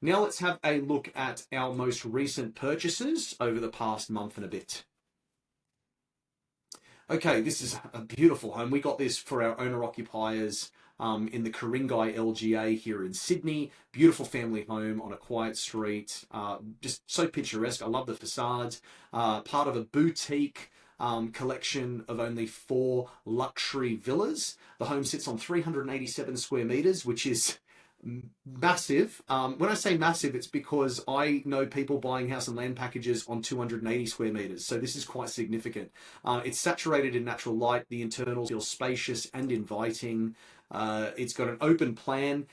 Now let's have a look at our most recent purchases over the past month and a bit. Okay, this is a beautiful home. We got this for our owner-occupiers in the Ku-ring-gai LGA here in Sydney. Beautiful family home on a quiet street. Just so picturesque. I love the facades. Part of a boutique collection of only 4 luxury villas. The home sits on 387 square meters, which is massive. When I say massive, it's because I know people buying house and land packages on 280 square meters. So this is quite significant. It's saturated in natural light. The internals feel spacious and inviting. It's got an open plan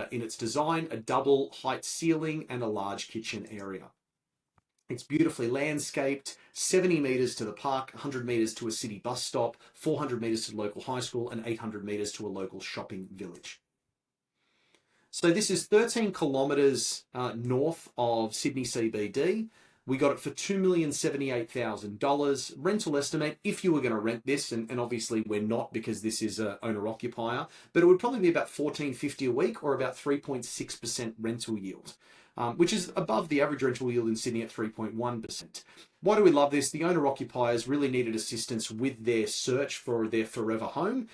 in its design, a double height ceiling and a large kitchen area. It's beautifully landscaped, 70 metres to the park, 100 metres to a city bus stop, 400 metres to the local high school, and 800 metres to a local shopping village. So this is 13 kilometres north of Sydney CBD. We got it for $2,078,000. Rental estimate, if you were going to rent this, and obviously we're not because this is an owner-occupier, but it would probably be about $1,450 a week or about 3.6% rental yield, which is above the average rental yield in Sydney at 3.1%. Why do we love this? The owner-occupiers really needed assistance with their search for their forever home.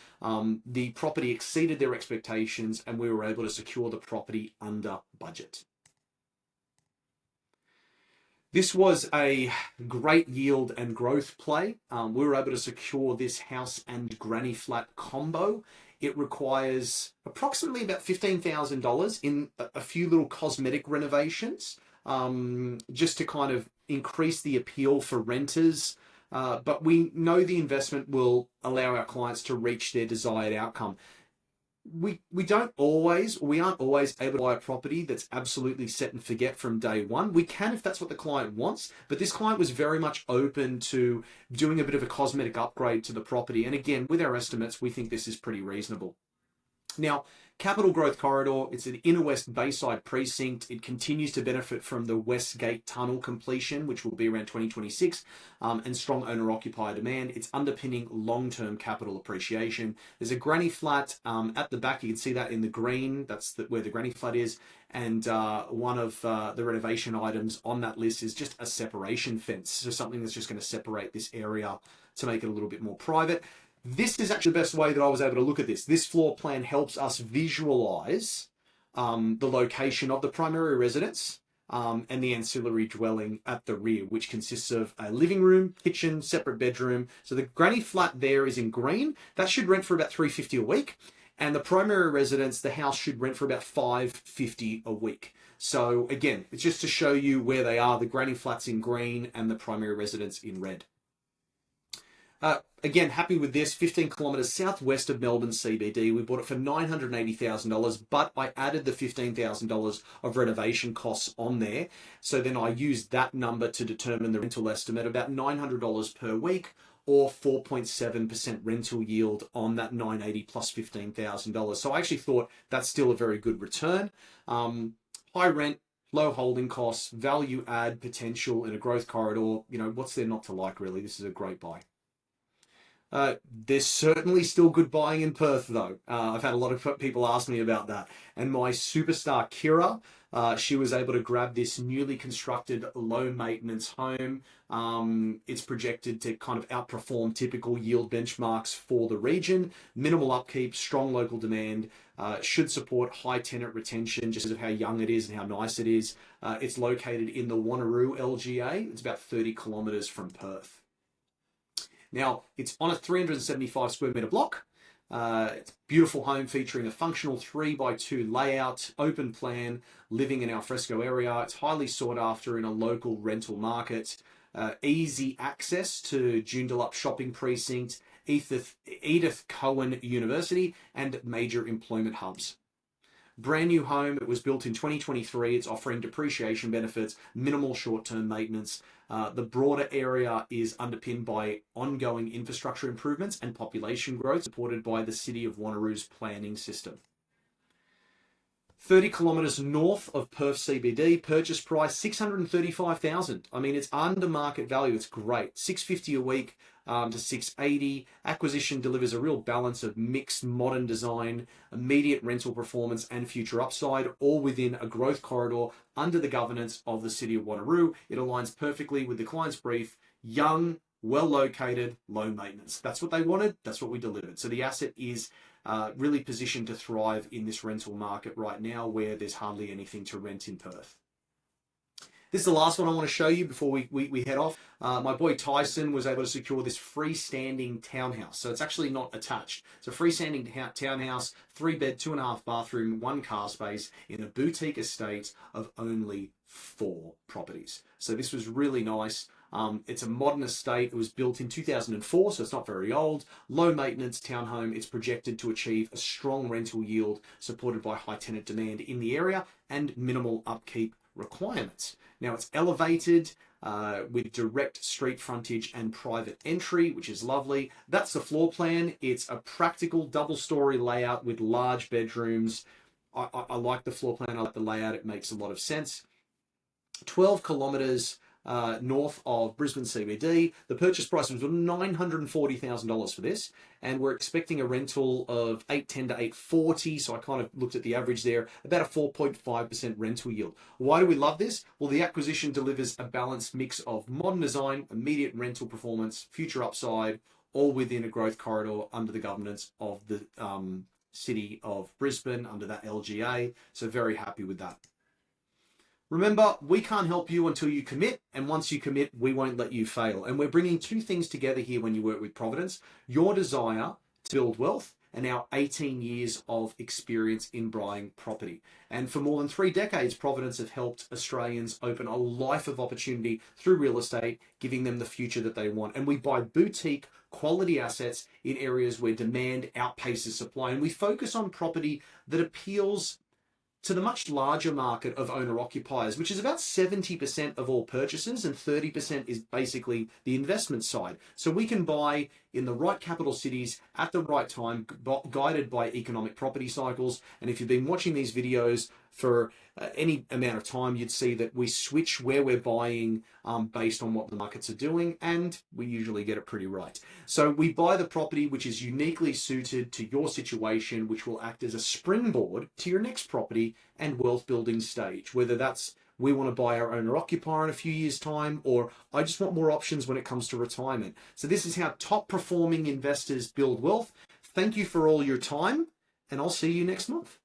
The property exceeded their expectations and we were able to secure the property under budget. This was a great yield and growth play. We were able to secure this house and granny flat combo. It requires approximately about $15,000 in a few little cosmetic renovations, just to kind of increase the appeal for renters. But we know the investment will allow our clients to reach their desired outcome. We aren't always able to buy a property that's absolutely set and forget from day one. We can if that's what the client wants, but this client was very much open to doing a bit of a cosmetic upgrade to the property. And again, with our estimates, we think this is pretty reasonable. Now, Capital Growth Corridor, it's an inner west Bayside precinct. It continues to benefit from the West Gate Tunnel completion, which will be around 2026, and strong owner-occupier demand. It's underpinning long-term capital appreciation. There's a granny flat at the back. You can see that in the green. That's where the granny flat is. And one of the renovation items on that list is just a separation fence. So something that's just going to separate this area to make it a little bit more private. This is actually the best way that I was able to look at this. This floor plan helps us visualize the location of the primary residence and the ancillary dwelling at the rear, which consists of a living room, kitchen, separate bedroom. So the granny flat there is in green. That should rent for about $350 a week. And the primary residence, the house should rent for about $550 a week. So again, it's just to show you where they are. The granny flat's in green and the primary residence in red. Again, happy with this. 15 kilometres southwest of Melbourne CBD. We bought it for $980,000, but I added the $15,000 of renovation costs on there. So then I used that number to determine the rental estimate, about $900 per week or 4.7% rental yield on that $980 plus $15,000. So I actually thought that's still a very good return. High rent, low holding costs, value add potential in a growth corridor. You know, what's there not to like, really? This is a great buy. There's certainly still good buying in Perth, though. I've had a lot of people ask me about that. And my superstar, Kira, she was able to grab this newly constructed low-maintenance home. It's projected to kind of outperform typical yield benchmarks for the region. Minimal upkeep, strong local demand, should support high tenant retention just because of how young it is and how nice it is. It's located in the Wanneroo LGA. It's about 30 kilometres from Perth. Now, it's on a 375 square metre block. It's a beautiful home featuring a functional 3x2 layout, open plan, living in alfresco area. It's highly sought after in a local rental market. Easy access to Joondalup Shopping Precinct, Edith Cowan University, and major employment hubs. Brand new home. It was built in 2023. It's offering depreciation benefits, minimal short-term maintenance. The broader area is underpinned by ongoing infrastructure improvements and population growth supported by the City of Wanneroo's planning system. 30 kilometres north of Perth CBD, purchase price $635,000. I mean, it's under market value. It's great. $650 a week, to 680. Acquisition delivers a real balance of mixed modern design, immediate rental performance, and future upside, all within a growth corridor under the governance of the City of Wanneroo. It aligns perfectly with the client's brief: young, well located, low maintenance. That's what they wanted. That's what we delivered. So the asset is really positioned to thrive in this rental market right now, where there's hardly anything to rent in Perth. This is the last one I want to show you before we head off. My boy Tyson was able to secure this freestanding townhouse. So it's actually not attached. It's a freestanding townhouse, 3-bed, 2.5 bathroom, 1 car space in a boutique estate of only 4 properties. So this was really nice. It's a modern estate. It was built in 2004, so it's not very old. Low maintenance townhome. It's projected to achieve a strong rental yield supported by high tenant demand in the area and minimal upkeep requirements. Now it's elevated with direct street frontage and private entry, which is lovely. That's the floor plan. It's a practical double-story layout with large bedrooms. I like the floor plan. I like the layout. It makes a lot of sense. 12 kilometres north of Brisbane CBD. The purchase price was $940,000 for this, and we're expecting a rental of $810 to $840. So I kind of looked at the average there, about a 4.5% rental yield. Why do we love this? Well, the acquisition delivers a balanced mix of modern design, immediate rental performance, future upside, all within a growth corridor under the governance of the City of Brisbane, under that LGA. So very happy with that. Remember, we can't help you until you commit, and once you commit, we won't let you fail. And we're bringing 2 things together here when you work with Providence: your desire to build wealth and our 18 years of experience in buying property. And for more than 3 decades, Providence have helped Australians open a life of opportunity through real estate, giving them the future that they want. And we buy boutique quality assets in areas where demand outpaces supply. And we focus on property that appeals to the much larger market of owner-occupiers, which is about 70% of all purchases, and 30% is basically the investment side. So we can buy in the right capital cities at the right time, guided by economic property cycles. And if you've been watching these videos for any amount of time, you'd see that we switch where we're buying based on what the markets are doing, and we usually get it pretty right. So we buy the property which is uniquely suited to your situation, which will act as a springboard to your next property and wealth building stage, whether that's we want to buy our owner-occupier in a few years' time, or I just want more options when it comes to retirement. So this is how top-performing investors build wealth. Thank you for all your time, and I'll see you next month.